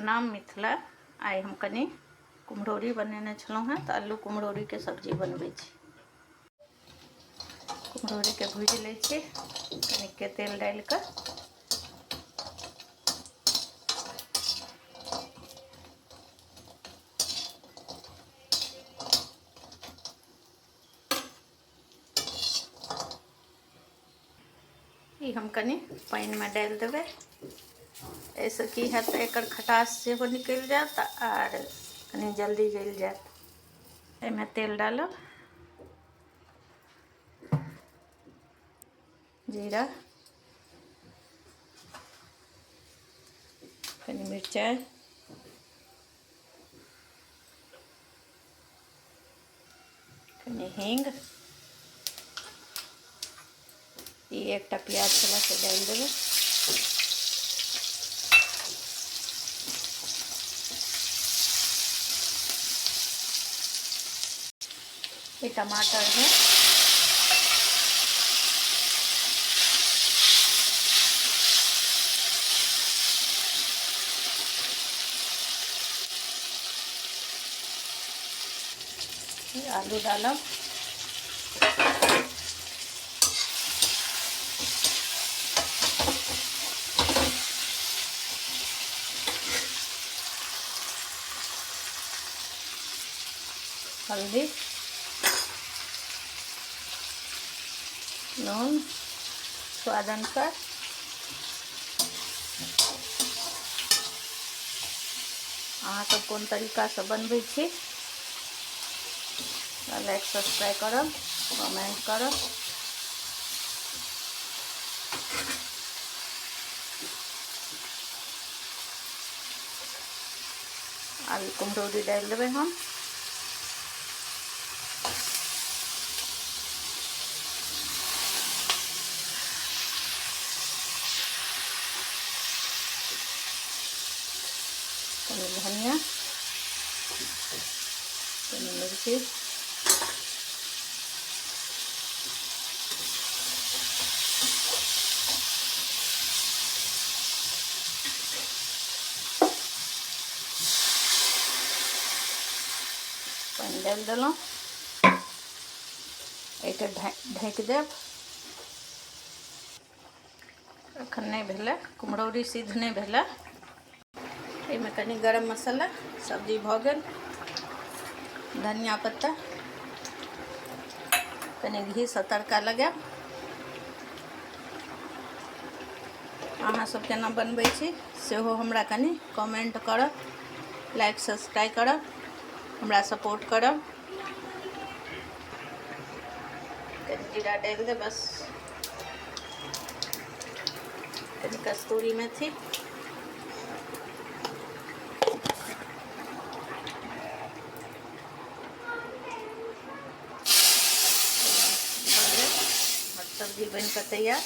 प्रणाम मिथिला। आइ हम कनी कुम्हरौरी बनेने छलहुँ हेँ, तऽ आलू कुम्हरौरी के सब्जी बनबै छी। कुम्हरौरी के भूजि लै छी कनिक के तेल डालि कऽ। ई हम कनी पानि में डालि देबै, एहिसँ की हैत तऽ एकर खटास सेहो निकलि जायत आर कनी जल्दी गल जायत। एहिमे तेल डालब, जीरा, कनी मिरचाइ, कनी हींग, ई एकटा प्याज छलै से डालि देबै। ये टमाटर है, ये आलू डालब, हल्दी, नून स्वाद अनुसार, अहाँ सब कोन तरीका से बनबै छी लाइक सब्सक्राइब करब, कमेंट करब। आलू कुम्हरौरी डालि देबै हम। कनी धनिया, कनी मिर्ची, पानि डालि देलहुँ, एहिके ढकि देब। एखन नहि भेलै, कुम्हरौरी सिद्ध नहि भेलै। एहिमे कनी गरम मसाला, सब्जी भऽ गेल, धनिया पत्ता, कनी घीसँ तड़का लगायब। अहाँ सब केना बनबै छी सेहो हमरा कनी कमेंट करब, लाइक सब्सक्राइब करब, हमरा सपोर्ट करब। कनी जीरा डालि दे बस, कनी कस्तूरी मेथी, सब्जी बन कऽ तैयार।